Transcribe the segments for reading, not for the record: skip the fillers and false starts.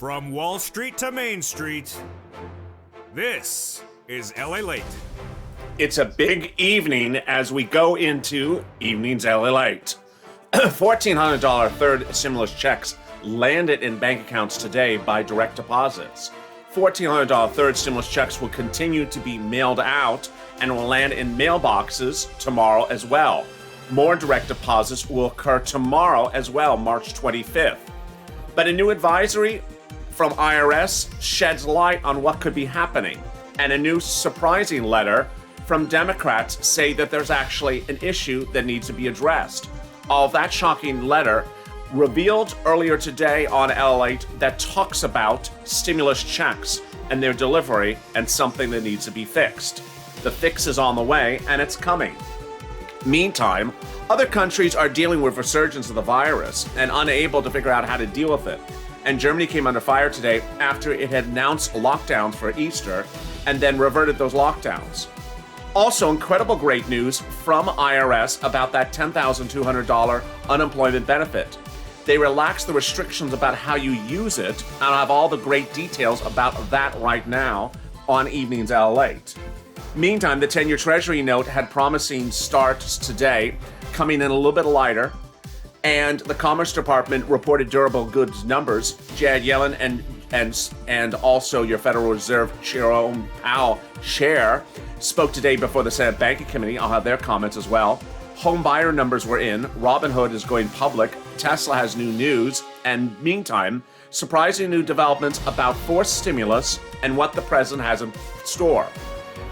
From Wall Street to Main Street, this is Lalate. It's a big evening as we go into Evenings Lalate. $1,400 third stimulus checks landed in bank accounts today by direct deposits. $1,400 third stimulus checks will continue to be mailed out and will land in mailboxes tomorrow as well. More direct deposits will occur tomorrow as well, March 25th. But a new advisory from IRS sheds light on what could be happening. And a new surprising letter from Democrats say that there's actually an issue that needs to be addressed. All that shocking letter revealed earlier today on Lalate that talks about stimulus checks and their delivery and something that needs to be fixed. The fix is on the way and it's coming. Meantime, other countries are dealing with resurgence of the virus and unable to figure out how to deal with it. And Germany came under fire today after it had announced lockdowns for Easter and then reverted those lockdowns. Also, incredible great news from IRS about that $10,200 unemployment benefit. They relaxed the restrictions about how you use it, and I have all the great details about that right now on Evenings Lalate. Meantime, the 10-year Treasury note had promising starts today, coming in a little bit lighter, and the Commerce Department reported durable goods numbers. Janet Yellen and also your Federal Reserve Jerome Powell chair spoke today before the Senate Banking Committee. I'll have their comments as well. Home buyer numbers were in. Robinhood is going public. Tesla has new news. And meantime, surprising new developments about forced stimulus and what the president has in store.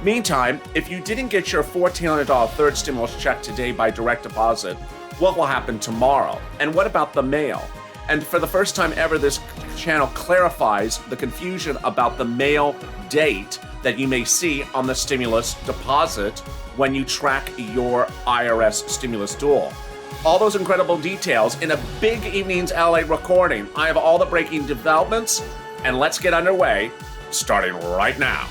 Meantime, if you didn't get your $1,400 third stimulus check today by direct deposit, what will happen tomorrow? And what about the mail? And for the first time ever, this channel clarifies the confusion about the mail date that you may see on the stimulus deposit when you track your IRS stimulus duel. All those incredible details in a big Evenings LA recording. I have all the breaking developments, and let's get underway, starting right now.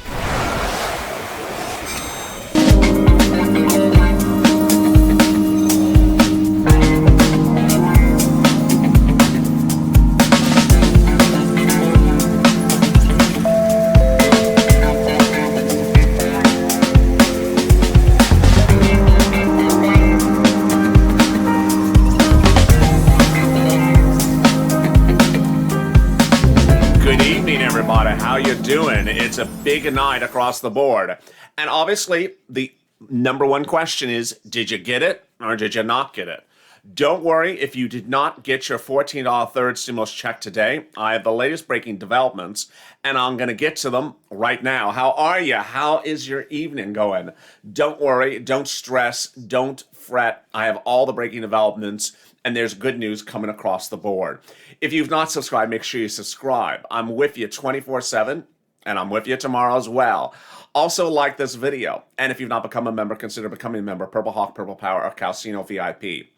How you doing? It's a big night across the board. And obviously, the number one question is, did you get it or did you not get it? Don't worry if you did not get your $14 third stimulus check today. I have the latest breaking developments, and I'm going to get to them right now. How are you? How is your evening going? Don't worry. Don't stress. Don't fret. I have all the breaking developments, and there's good news coming across the board. If you've not subscribed, make sure you subscribe. I'm with you 24/7, and I'm with you tomorrow as well. Also, like this video. And if you've not become a member, consider becoming a member. Purple Hawk, Purple Power, or Calcino VIP.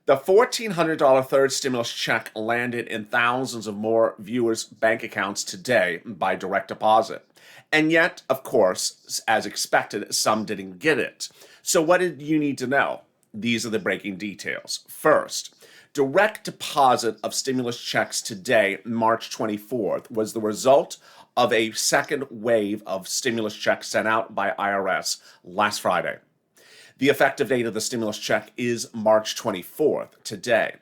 The $1,400 third stimulus check landed in thousands of more viewers' bank accounts today by direct deposit. And yet, of course, as expected, some didn't get it. So what did you need to know? These are the breaking details. First, direct deposit of stimulus checks today, March 24th, was the result of a second wave of stimulus checks sent out by IRS last Friday. The effective date of the stimulus check is March 24th, today.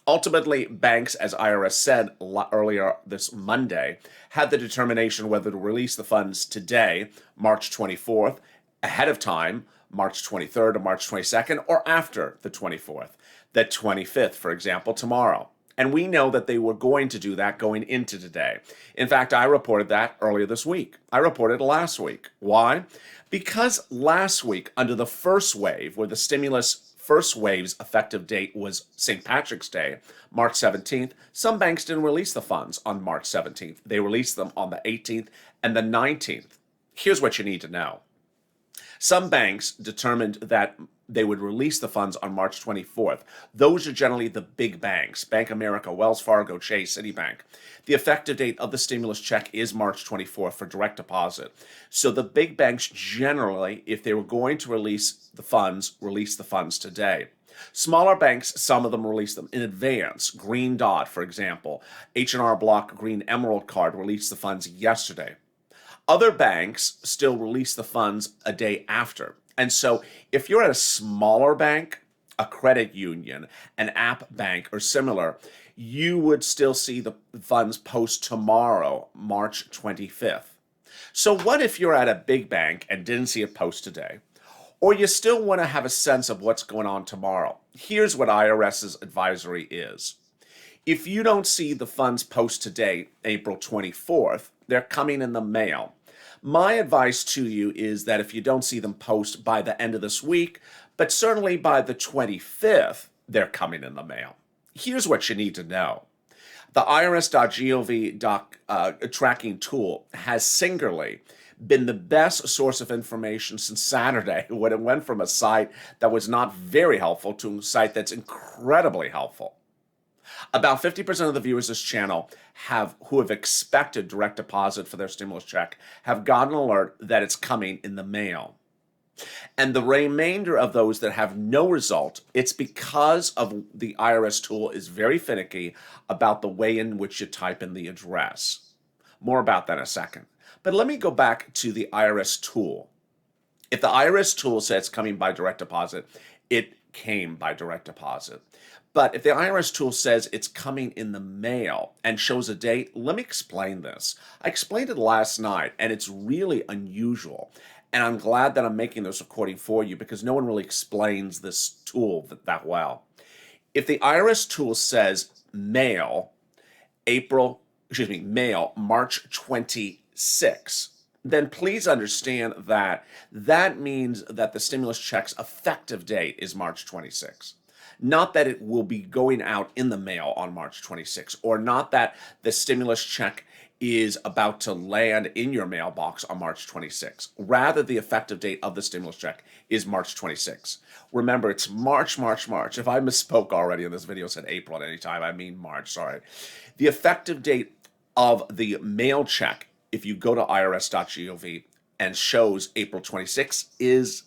Ultimately, banks, as IRS said earlier this Monday, had the determination whether to release the funds today, March 24th, ahead of time, March 23rd or March 22nd, or after the 24th, the 25th, for example, tomorrow. And we know that they were going to do that going into today. In fact, I reported that earlier this week. I reported last week. Why? Because last week, under the first wave, where the stimulus first wave's effective date was St. Patrick's Day, March 17th, some banks didn't release the funds on March 17th. They released them on the 18th and the 19th. Here's what you need to know. Some banks determined that they would release the funds on March 24th. Those are generally the big banks, Bank of America, Wells Fargo, Chase, Citibank. The effective date of the stimulus check is March 24th for direct deposit. So the big banks generally, if they were going to release the funds today. Smaller banks, some of them release them in advance. Green Dot, for example, H&R Block Green Emerald Card released the funds yesterday. Other banks still release the funds a day after. And so if you're at a smaller bank, a credit union, an app bank, or similar, you would still see the funds post tomorrow, March 25th. So what if you're at a big bank and didn't see it post today? Or you still want to have a sense of what's going on tomorrow? Here's what IRS's advisory is. If you don't see the funds post today, April 24th, they're coming in the mail. My advice to you is that if you don't see them post by the end of this week, but certainly by the 25th, they're coming in the mail. Here's what you need to know. The irs.gov tracking tool has singularly been the best source of information since Saturday, when it went from a site that was not very helpful to a site that's incredibly helpful. About 50% of the viewers of this channel who have expected direct deposit for their stimulus check have gotten an alert that it's coming in the mail. And the remainder of those that have no result, it's because of the IRS tool is very finicky about the way in which you type in the address. More about that in a second. But let me go back to the IRS tool. If the IRS tool says it's coming by direct deposit, it came by direct deposit. But if the IRS tool says it's coming in the mail and shows a date, let me explain this. I explained it last night, and it's really unusual. And I'm glad that I'm making this recording for you because no one really explains this tool that well. If the IRS tool says mail, March 26, then please understand that that means that the stimulus check's effective date is March 26. Not that it will be going out in the mail on March 26, or not that the stimulus check is about to land in your mailbox on March 26. Rather, the effective date of the stimulus check is March 26. Remember, it's March. If I misspoke already in this video, said April at any time, I mean March, sorry. The effective date of the mail check, if you go to irs.gov and shows April 26 is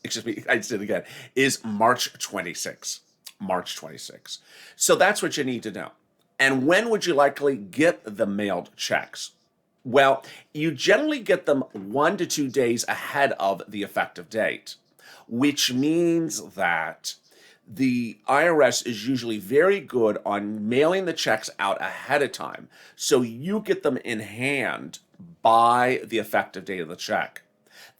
March 26. March 26. So that's what you need to know. And when would you likely get the mailed checks? Well, you generally get them 1 to 2 days ahead of the effective date, which means that the IRS is usually very good on mailing the checks out ahead of time, so you get them in hand by the effective date of the check.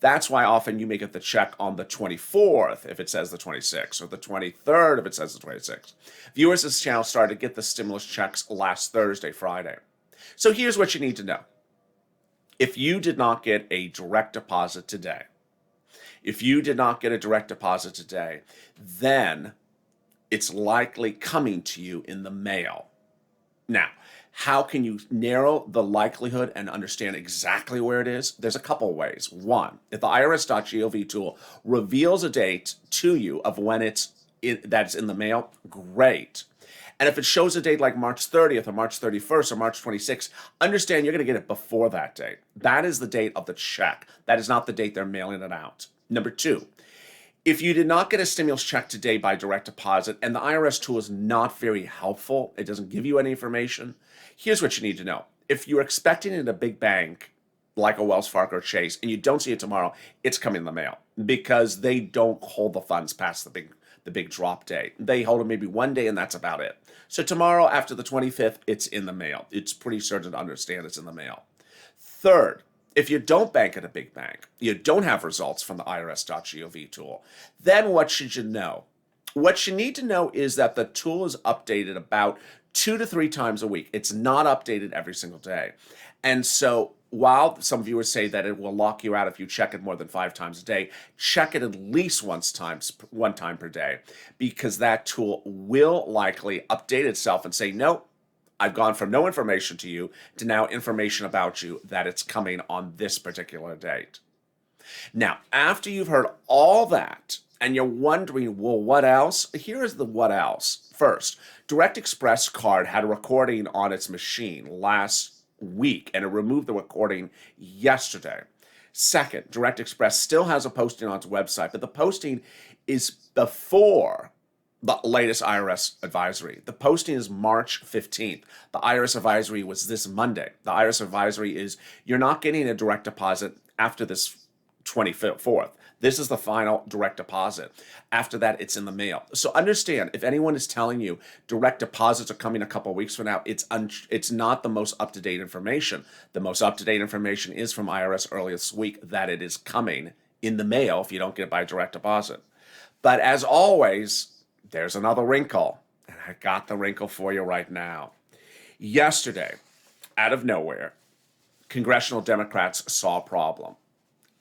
That's why often you may get the check on the 24th if it says the 26th, or the 23rd if it says the 26th. Viewers of this channel started to get the stimulus checks last Thursday, Friday. So here's what you need to know. If you did not get a direct deposit today, then it's likely coming to you in the mail. Now, how can you narrow the likelihood and understand exactly where it is? There's a couple ways. One, if the irs.gov tool reveals a date to you of when that's in the mail, great. And if it shows a date like March 30th or March 31st or March 26th, understand you're going to get it before that date. That is the date of the check. That is not the date they're mailing it out. Number two, if you did not get a stimulus check today by direct deposit and the IRS tool is not very helpful, it doesn't give you any information, here's what you need to know. If you're expecting it at a big bank like a Wells Fargo or Chase and you don't see it tomorrow, it's coming in the mail because they don't hold the funds past the big drop date. They hold it maybe 1 day and that's about it. So tomorrow after the 25th, it's in the mail. It's pretty certain to understand it's in the mail. Third, if you don't bank at a big bank, you don't have results from the irs.gov tool, then what should you know? What you need to know is that the tool is updated about 2 to 3 times a week. It's not updated every single day. And so while some viewers say that it will lock you out if you check it more than 5 times a day, check it at least one time per day, because that tool will likely update itself and say, no, I've gone from no information to you to now information about you that it's coming on this particular date. Now, after you've heard all that and you're wondering, well, what else? Here is the what else. First, Direct Express card had a recording on its machine last week and it removed the recording yesterday. Second, Direct Express still has a posting on its website, but the posting is before the latest IRS advisory. The posting is March 15th. The IRS advisory was this Monday. The IRS advisory is you're not getting a direct deposit after this 24th. This is the final direct deposit. After that, it's in the mail. So understand, if anyone is telling you direct deposits are coming a couple of weeks from now, it's not the most up-to-date information. The most up-to-date information is from IRS earlier this week that it is coming in the mail if you don't get it by direct deposit. But as always, there's another wrinkle, and I got the wrinkle for you right now. Yesterday, out of nowhere, congressional Democrats saw a problem.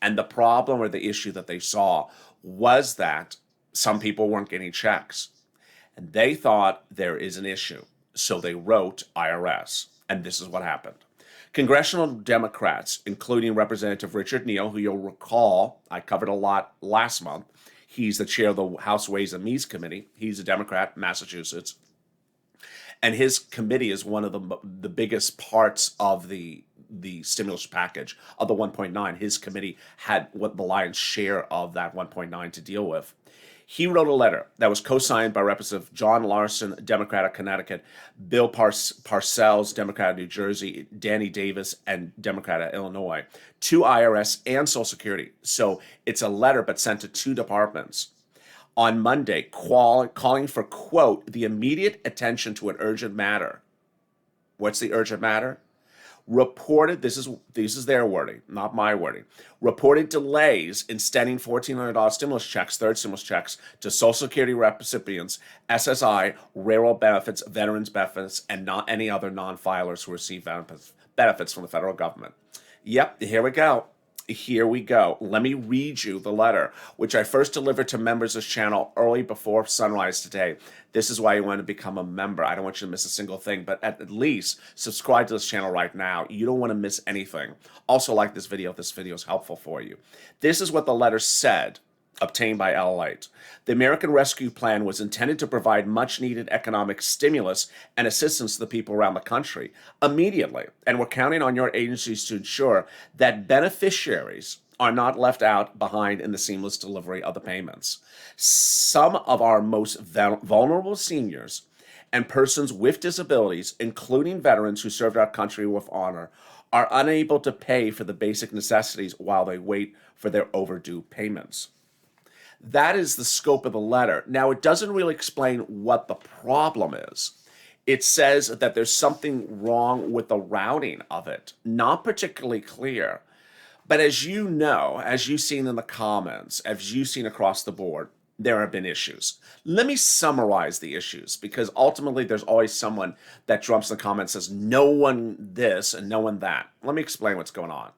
And the problem or the issue that they saw was that some people weren't getting checks. And they thought there is an issue. So they wrote IRS. And this is what happened. Congressional Democrats, including Representative Richard Neal, who you'll recall I covered a lot last month. He's the chair of the House Ways and Means Committee. He's a Democrat, Massachusetts. And his committee is one of the biggest parts of the stimulus package of the 1.9. His committee had what the lion's share of that 1.9 to deal with. He wrote a letter that was co-signed by Representative John Larson, Democrat of Connecticut, Bill Parcells, Democrat of New Jersey, Danny Davis, and Democrat of Illinois, to IRS and Social Security. So it's a letter but sent to two departments. On Monday, calling for, quote, the immediate attention to an urgent matter. What's the urgent matter? Reported, this is their wording, not my wording, reported delays in sending $1,400 stimulus checks, third stimulus checks, to Social Security recipients, SSI, railroad benefits, veterans benefits, and not any other non-filers who receive benefits from the federal government. Yep, here we go. Here we go. Let me read you the letter, which I first delivered to members of this channel early before sunrise today. This is why you want to become a member. I don't want you to miss a single thing, but at least subscribe to this channel right now. You don't want to miss anything. Also like this video if this video is helpful for you. This is what the letter said, obtained by Lalate. The American Rescue Plan was intended to provide much-needed economic stimulus and assistance to the people around the country immediately, and we're counting on your agencies to ensure that beneficiaries are not left out behind in the seamless delivery of the payments. Some of our most vulnerable seniors and persons with disabilities, including veterans who served our country with honor, are unable to pay for the basic necessities while they wait for their overdue payments. That is the scope of the letter. Now, it doesn't really explain what the problem is. It says that there's something wrong with the routing of it. Not particularly clear. But as you know, as you've seen in the comments, as you've seen across the board, there have been issues. Let me summarize the issues, because ultimately there's always someone that jumps in the comments and says, no one this and no one that. Let me explain what's going on.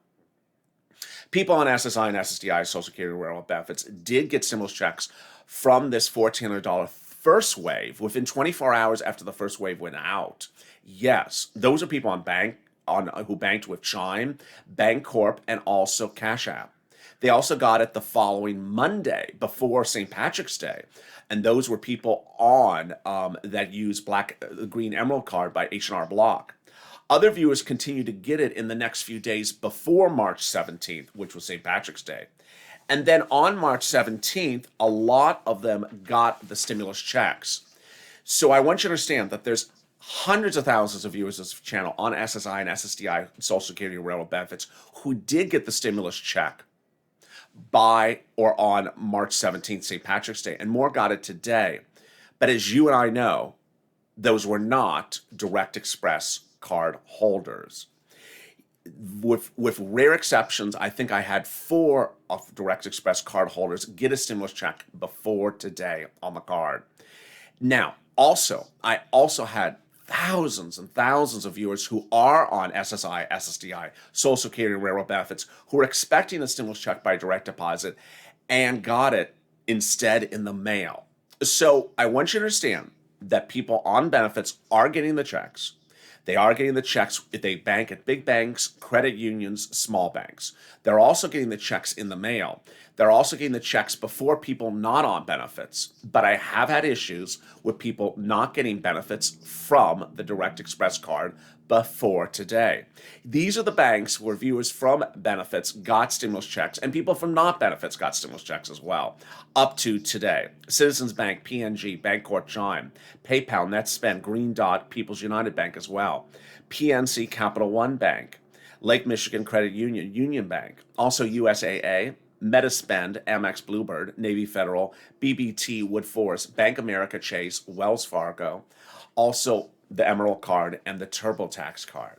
People on SSI and SSDI, Social Security railroad benefits, did get stimulus checks from this $1,400 first wave within 24 hours after the first wave went out. Yes, those are people who banked with Chime, Bancorp, and also Cash App. They also got it the following Monday before St. Patrick's Day, and those were people on that used Green Emerald card by H&R Block. Other viewers continue to get it in the next few days before March 17th, which was St. Patrick's Day. And then on March 17th, a lot of them got the stimulus checks. So I want you to understand that there's hundreds of thousands of viewers of this channel on SSI and SSDI, Social Security and railroad benefits, who did get the stimulus check by or on March 17th, St. Patrick's Day, and more got it today. But as you and I know, those were not Direct Express card holders. With rare exceptions, I think I had 4 of Direct Express card holders get a stimulus check before today on the card. Now, I also had thousands and thousands of viewers who are on SSI, SSDI, Social Security, and railroad benefits who are expecting a stimulus check by direct deposit and got it instead in the mail. So I want you to understand that people on benefits are getting the checks. They are getting the checks if they bank at big banks, credit unions, small banks. They're also getting the checks in the mail. They're also getting the checks before people not on benefits. But I have had issues with people not getting benefits from the Direct Express card before today. These are the banks where viewers from benefits got stimulus checks and people from not benefits got stimulus checks as well, up to today. Citizens Bank, PNG, Bancorp Chime, PayPal, NetSpend, Green Dot, People's United Bank as well, PNC, Capital One Bank, Lake Michigan Credit Union, Union Bank, also USAA, Metaspend, Amex Bluebird, Navy Federal, BBT, Woodforest, Bank America Chase, Wells Fargo, also the Emerald card and the TurboTax card.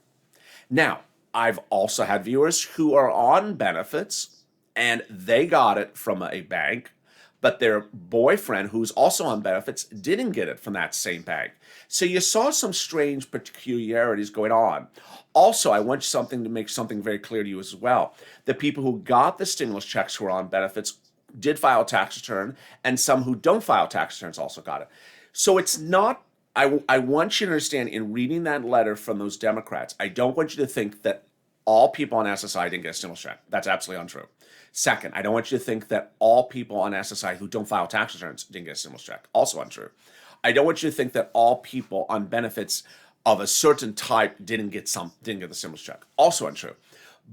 Now, I've also had viewers who are on benefits and they got it from a bank, but their boyfriend, who's also on benefits, didn't get it from that same bank. So you saw some strange peculiarities going on. Also, I want something to make something very clear to you as well. The people who got the stimulus checks who are on benefits did file a tax return, and some who don't file tax returns also got it. So it's not, I want you to understand, in reading that letter from those Democrats, I don't want you to think that all people on SSI didn't get a stimulus check. That's absolutely untrue. Second, I don't want you to think that all people on SSI who don't file tax returns didn't get a stimulus check. Also untrue. I don't want you to think that all people on benefits of a certain type didn't get the stimulus check. Also untrue.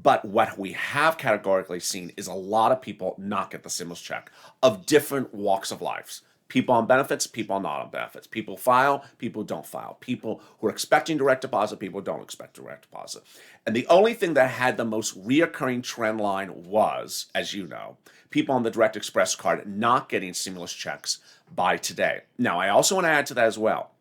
But what we have categorically seen is a lot of people not get the stimulus check of different walks of life. People on benefits, people not on benefits. People file, people don't file. People who are expecting direct deposit, people who don't expect direct deposit. And the only thing that had the most reoccurring trend line was, as you know, people on the Direct Express card not getting stimulus checks by today. Now, I also want to add to that as well.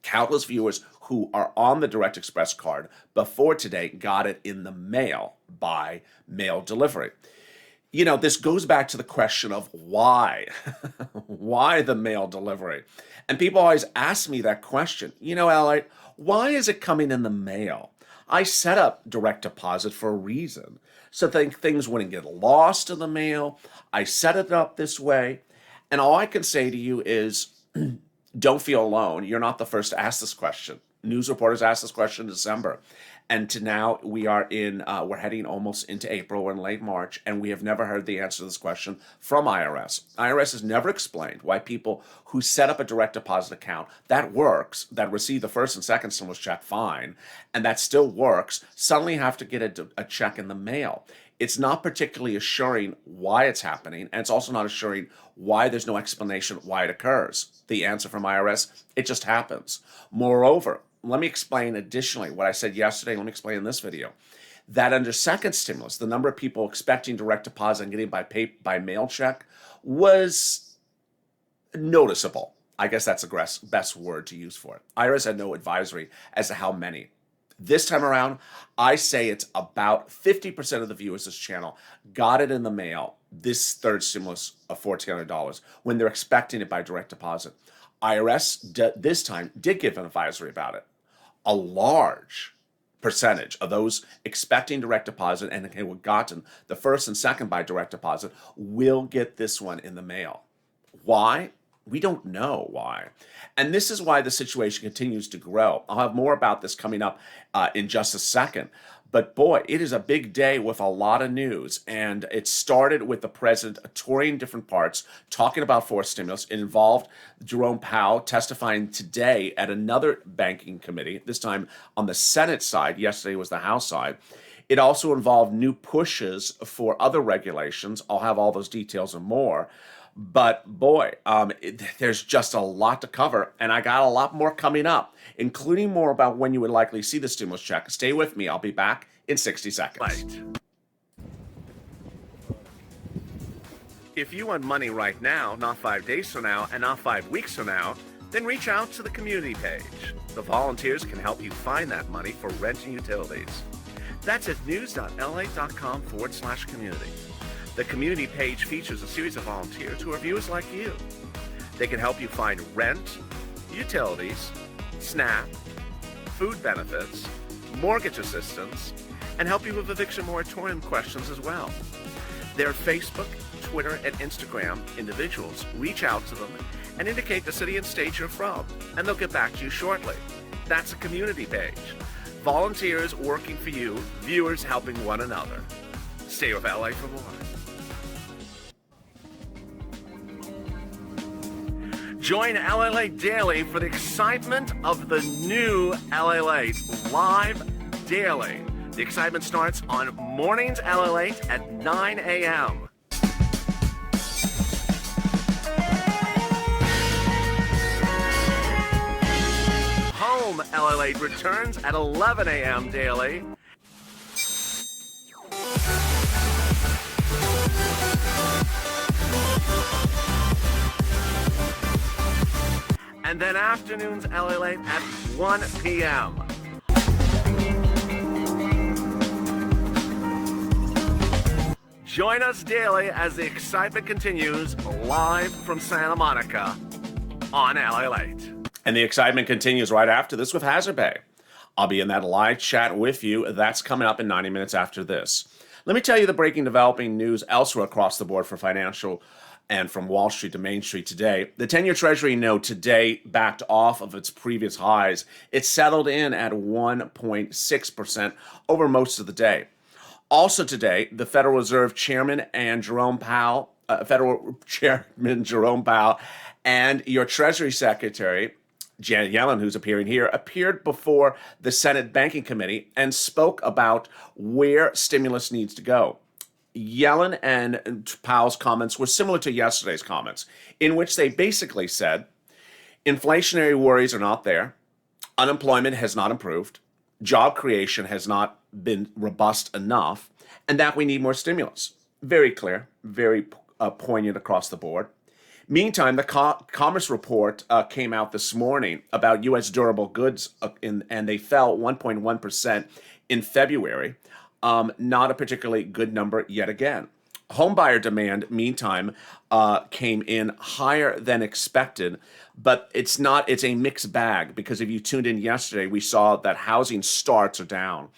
Countless viewers who are on the Direct Express card before today got it in the mail by mail delivery. You know, this goes back to the question of why? Why the mail delivery? And people always ask me that question. You know, Lalate, why is it coming in the mail? I set up direct deposit for a reason, so things wouldn't get lost in the mail. I set it up this way. And all I can say to you is, don't feel alone. You're not the first to ask this question. News reporters asked this question in December. And to now we're heading almost into April and late March, and we have never heard the answer to this question from IRS. IRS has never explained why people who set up a direct deposit account that works, that receive the first and second stimulus check fine, and that still works, suddenly have to get a check in the mail. It's not particularly assuring why it's happening, and it's also not assuring why there's no explanation why it occurs. The answer from IRS, it just happens. Moreover, let me explain additionally what I said yesterday. Let me explain in this video. That under second stimulus, the number of people expecting direct deposit and getting by mail check was noticeable. I guess that's the best word to use for it. IRS had no advisory as to how many. This time around, I say it's about 50% of the viewers of this channel got it in the mail, this third stimulus of $1,400, when they're expecting it by direct deposit. IRS this time did give an advisory about it. A large percentage of those expecting direct deposit and who have gotten the first and second by direct deposit will get this one in the mail. Why? We don't know why. And this is why the situation continues to grow. I'll have more about this coming up in just a second. But boy, it is a big day with a lot of news. And it started with the president touring different parts, talking about fourth stimulus. It involved Jerome Powell testifying today at another banking committee, this time on the Senate side. Yesterday was the House side. It also involved new pushes for other regulations. I'll have all those details and more. But boy, there's just a lot to cover, and I got a lot more coming up, including more about when you would likely see the stimulus check. Stay with me. I'll be back in 60 seconds. Right. If you want money right now, not 5 days from now, and not 5 weeks from now, then reach out to the community page. The volunteers can help you find that money for rent and utilities. That's at news.lalate.com/community. The community page features a series of volunteers who are viewers like you. They can help you find rent, utilities, SNAP, food benefits, mortgage assistance, and help you with eviction moratorium questions as well. Their Facebook, Twitter, and Instagram individuals reach out to them and indicate the city and state you're from, and they'll get back to you shortly. That's a community page. Volunteers working for you, viewers helping one another. Stay with LA for more. Join Lalate Daily for the excitement of the new Lalate live daily. The excitement starts on mornings Lalate at 9 a.m. Home Lalate returns at 11 a.m. daily. And then afternoons Lalate at 1 p.m. Join us daily as the excitement continues live from Santa Monica on Lalate. And the excitement continues right after this with Hazard Pay. I'll be in that live chat with you. That's coming up in 90 minutes after this. Let me tell you the breaking, developing news elsewhere across the board for financial and from Wall Street to Main Street today. The 10-year Treasury note today backed off of its previous highs. It settled in at 1.6% over most of the day. Also today, the Federal Reserve Chairman and Jerome Powell, and your Treasury Secretary, Janet Yellen, who's appearing here, appeared before the Senate Banking Committee and spoke about where stimulus needs to go. Yellen and Powell's comments were similar to yesterday's comments, in which they basically said inflationary worries are not there, unemployment has not improved, job creation has not been robust enough, and that we need more stimulus. Very clear, very poignant across the board. Meantime, the Commerce Report came out this morning about U.S. durable goods, and they fell 1.1% in February. Not a particularly good number yet again. Homebuyer demand, meantime, came in higher than expected, but it's a mixed bag, because if you tuned in yesterday, we saw that housing starts are down.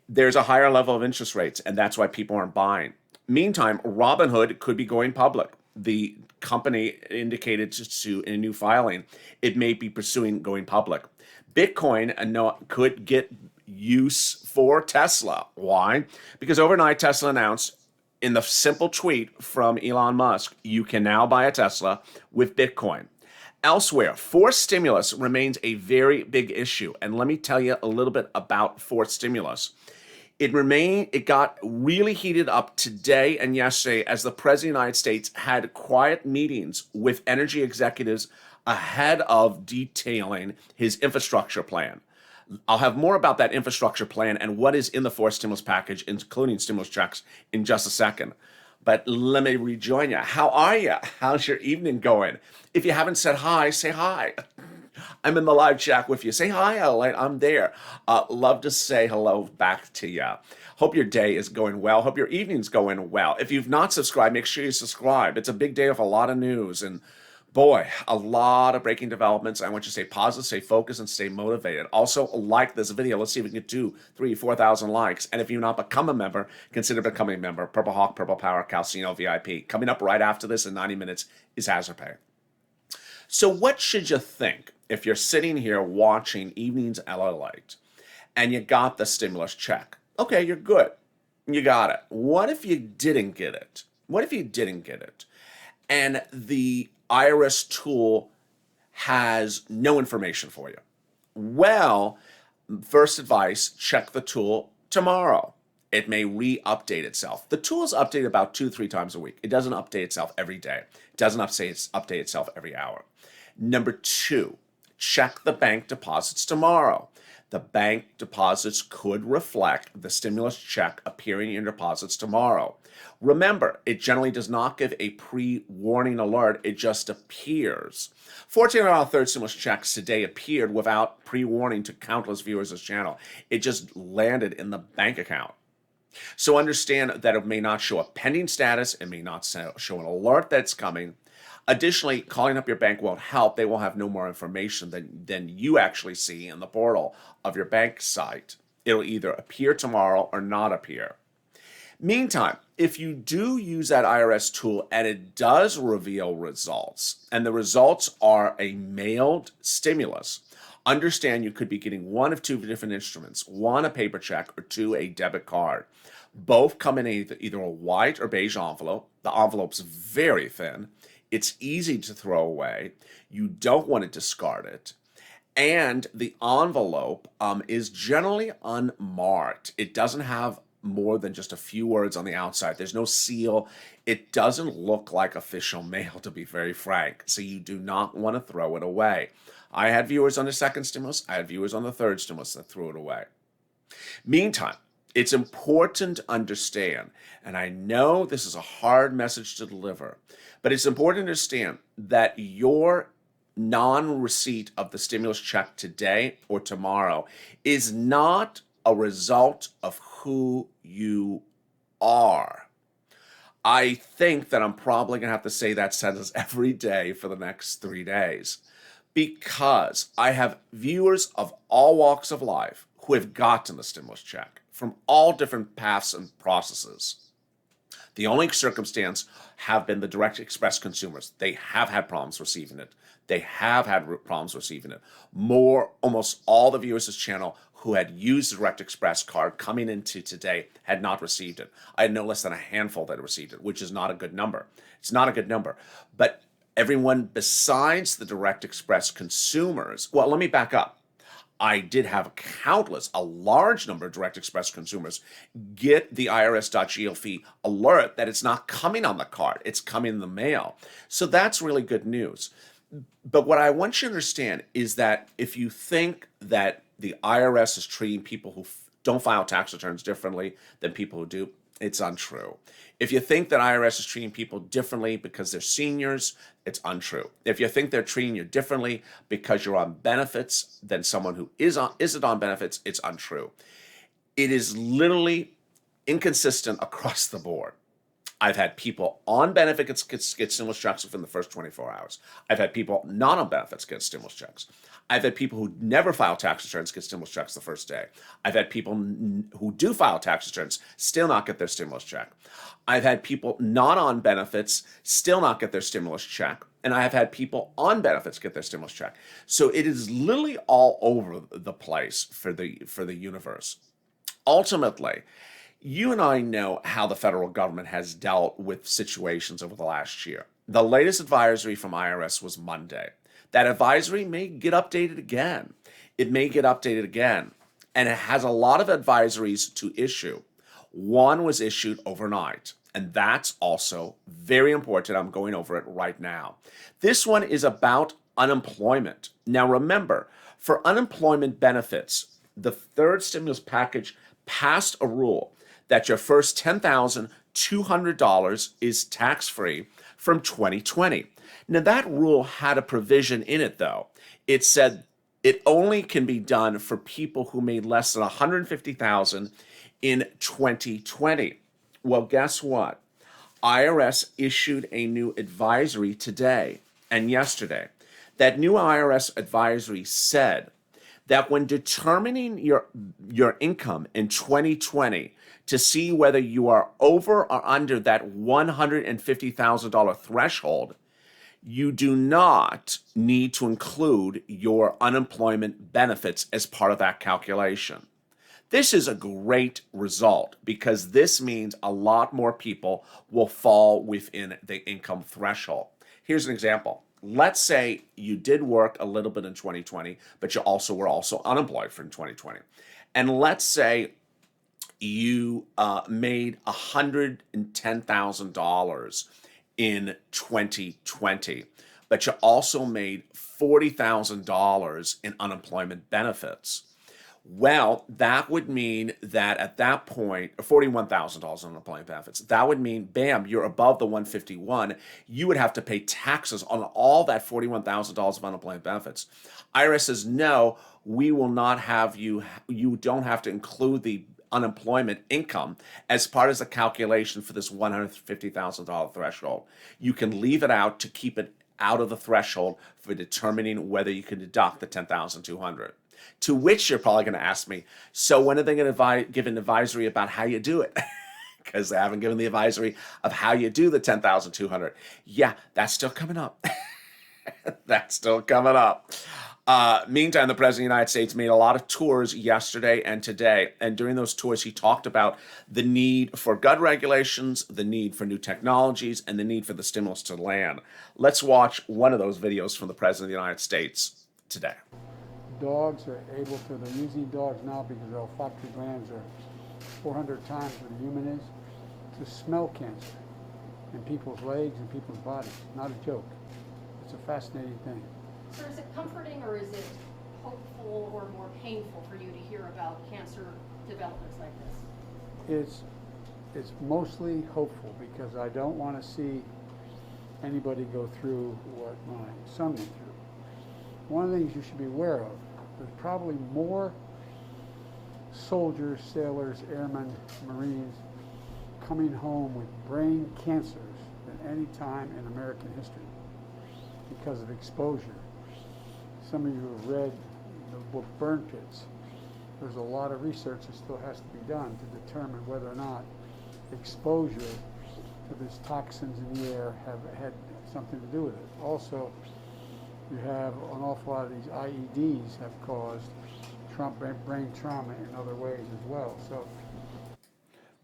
There's a higher level of interest rates, and that's why people aren't buying. Meantime, Robinhood could be going public. The company indicated in a new filing it may be pursuing going public. Bitcoin could get use for Tesla. Why? Because overnight Tesla announced in the simple tweet from Elon Musk, you can now buy a Tesla with Bitcoin. Elsewhere, forced stimulus remains a very big issue. And let me tell you a little bit about forced stimulus. It got really heated up today and yesterday as the President of the United States had quiet meetings with energy executives ahead of detailing his infrastructure plan. I'll have more about that infrastructure plan and what is in the forced stimulus package, including stimulus checks, in just a second. But let me rejoin you. How are you? How's your evening going? If you haven't said hi, say hi. I'm in the live chat with you. Say hi, Lalate. I'm there. Love to say hello back to you. Hope your day is going well. Hope your evening's going well. If you've not subscribed, make sure you subscribe. It's a big day with a lot of news and boy, a lot of breaking developments. I want you to stay positive, stay focused, and stay motivated. Also, like this video. Let's see if we can get 2,000, 3,000, 4,000 likes. And if you've not become a member, consider becoming a member. Purple Hawk, Purple Power, Calcino VIP. Coming up right after this in 90 minutes is Hazard Pay. So what should you think if you're sitting here watching Evenings Lalate and you got the stimulus check? Okay, you're good. You got it. What if you didn't get it? What if you didn't get it? And the IRS tool has no information for you. Well, first advice, check the tool tomorrow. It may re-update itself. The tool is updated about 2-3 times a week. It doesn't update itself every day. It doesn't update itself every hour. Number 2, check the bank deposits tomorrow. The bank deposits could reflect the stimulus check appearing in your deposits tomorrow. Remember, it generally does not give a pre-warning alert. It just appears. Fortunately, our third stimulus checks today appeared without pre-warning to countless viewers of this channel. It just landed in the bank account. So understand that it may not show a pending status. It may not show an alert that's coming. Additionally, calling up your bank won't help. They will have no more information than you actually see in the portal of your bank site. It'll either appear tomorrow or not appear. Meantime, if you do use that IRS tool and it does reveal results, and the results are a mailed stimulus, understand you could be getting one of 2 different instruments, 1 a paper check or 2 a debit card. Both come in either a white or beige envelope. The envelope's very thin. It's easy to throw away. You don't want to discard it. And the envelope is generally unmarked. It doesn't have more than just a few words on the outside. There's no seal. It doesn't look like official mail, to be very frank. So you do not want to throw it away. I had viewers on the second stimulus. I had viewers on the third stimulus that threw it away. Meantime, it's important to understand, and I know this is a hard message to deliver, but it's important to understand that your non-receipt of the stimulus check today or tomorrow is not a result of who you are. I think that I'm probably going to have to say that sentence every day for the next 3 days, because I have viewers of all walks of life who have gotten the stimulus check from all different paths and processes. The only circumstance have been the direct express consumers. They have had problems receiving it. They have had problems receiving it. Almost all the viewers of this channel who had used the direct express card coming into today had not received it. I had no less than a handful that received it, which is not a good number. It's not a good number. But everyone besides the direct express consumers, well, let me back up. I did have a large number of direct express consumers get the IRS.GLF alert that it's not coming on the card, it's coming in the mail. So that's really good news. But what I want you to understand is that if you think that the IRS is treating people who don't file tax returns differently than people who do, it's untrue. If you think that IRS is treating people differently because they're seniors, it's untrue. If you think they're treating you differently because you're on benefits than someone who isn't on benefits, it's untrue. It is literally inconsistent across the board. I've had people on benefits get stimulus checks within the first 24 hours. I've had people not on benefits get stimulus checks. I've had people who never file tax returns get stimulus checks the first day. I've had people who do file tax returns still not get their stimulus check. I've had people not on benefits still not get their stimulus check. And I have had people on benefits get their stimulus check. So it is literally all over the place for the universe. Ultimately, you and I know how the federal government has dealt with situations over the last year. The latest advisory from IRS was Monday. That advisory may get updated again. It may get updated again. And it has a lot of advisories to issue. One was issued overnight, and that's also very important. I'm going over it right now. This one is about unemployment. Now remember, for unemployment benefits, the third stimulus package passed a rule that your first $10,200 is tax-free from 2020. Now that rule had a provision in it though. It said it only can be done for people who made less than $150,000 in 2020. Well, guess what? IRS issued a new advisory today and yesterday. That new IRS advisory said that when determining your income in 2020 to see whether you are over or under that $150,000 threshold, you do not need to include your unemployment benefits as part of that calculation. This is a great result because this means a lot more people will fall within the income threshold. Here's an example. Let's say you did work a little bit in 2020, but you were also unemployed for 2020. And let's say you made $110,000 in 2020, but you also made $40,000 in unemployment benefits. Well, that would mean that at that point, $41,000 in unemployment benefits, that would mean, bam, you're above the 151. You would have to pay taxes on all that $41,000 of unemployment benefits. IRS says, no, we will not have you don't have to include the unemployment income as part of the calculation for this $150,000 threshold. You can leave it out to keep it out of the threshold for determining whether you can deduct the $10,200. To which you're probably going to ask me, so when are they going to give an advisory about how you do it? Because they haven't given the advisory of how you do the $10,200. Yeah, that's still coming up. That's still coming up. Meantime, the President of the United States made a lot of tours yesterday and today. And during those tours, he talked about the need for gun regulations, the need for new technologies, and the need for the stimulus to land. Let's watch one of those videos from the President of the United States today. Dogs are able to, they're using dogs now because their olfactory glands are 400 times what a human is, to smell cancer in people's legs and people's bodies. Not a joke. It's a fascinating thing. So is it comforting or is it hopeful or more painful for you to hear about cancer developments like this? It's mostly hopeful because I don't want to see anybody go through what my son went through. One of the things you should be aware of, there's probably more soldiers, sailors, airmen, Marines coming home with brain cancers than any time in American history because of exposure. Some of you have read the book Burn Pits. There's a lot of research that still has to be done to determine whether or not exposure to these toxins in the air have had something to do with it. Also, you have an awful lot of these IEDs have caused brain trauma in other ways as well. So,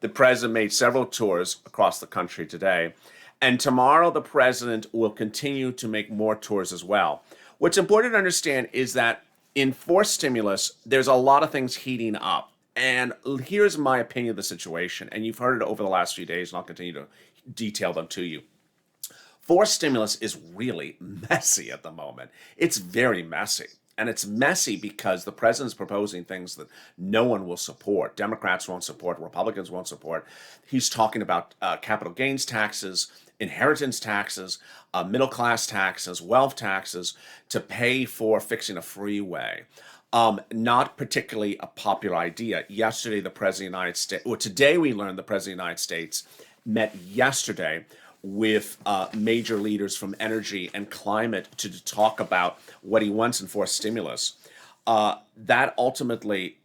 the president made several tours across the country today, and tomorrow the president will continue to make more tours as well. What's important to understand is that in forced stimulus, there's a lot of things heating up. And here's my opinion of the situation, and you've heard it over the last few days, and I'll continue to detail them to you. Forced stimulus is really messy at the moment. It's very messy. And it's messy because the president's proposing things that no one will support. Democrats won't support, Republicans won't support. He's talking about capital gains taxes, inheritance taxes, middle-class taxes, wealth taxes to pay for fixing a freeway. Not particularly a popular idea. Yesterday, the President of the United States, or today we learned the President of the United States met yesterday with major leaders from energy and climate to talk about what he wants in forced stimulus. That ultimately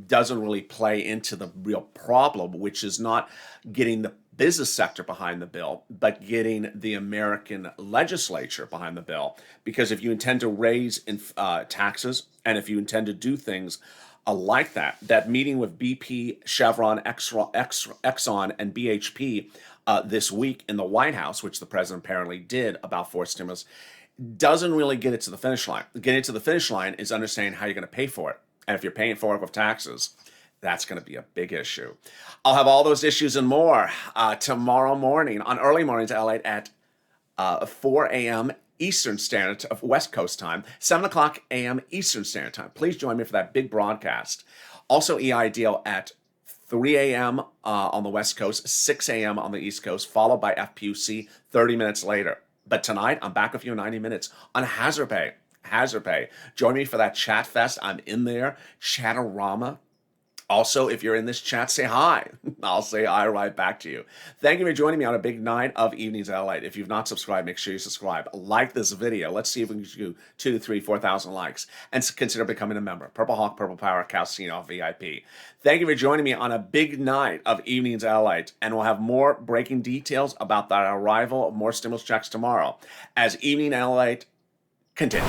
doesn't really play into the real problem, which is not getting the business sector behind the bill, but getting the American legislature behind the bill. Because if you intend to raise taxes and if you intend to do things like that meeting with BP, Chevron, Exxon, and BHP this week in the White House, which the president apparently did about forced stimulus, doesn't really get it to the finish line. Getting it to the finish line is understanding how you're going to pay for it. And if you're paying for it with taxes, that's going to be a big issue. I'll have all those issues and more tomorrow morning on Early Mornings LA at 4 a.m. Eastern Standard of West Coast time, 7 o'clock a.m. Eastern Standard Time. Please join me for that big broadcast. Also, EIDL at 3 a.m. On the West Coast, 6 a.m. on the East Coast, followed by FPUC 30 minutes later. But tonight, I'm back with you in 90 minutes on Hazard Pay. Hazard Pay. Join me for that chat fest. I'm in there. Chatterama. Also, if you're in this chat, say hi. I'll say hi right back to you. Thank you for joining me on a big night of Evenings Lalate. If you've not subscribed, make sure you subscribe. Like this video. Let's see if we can do 2,000 to 3,000, 4,000 likes. And consider becoming a member. Purple Hawk, Purple Power, Calcino VIP. Thank you for joining me on a big night of Evenings Lalate. And we'll have more breaking details about the arrival of more stimulus checks tomorrow as Evening Lalate continues.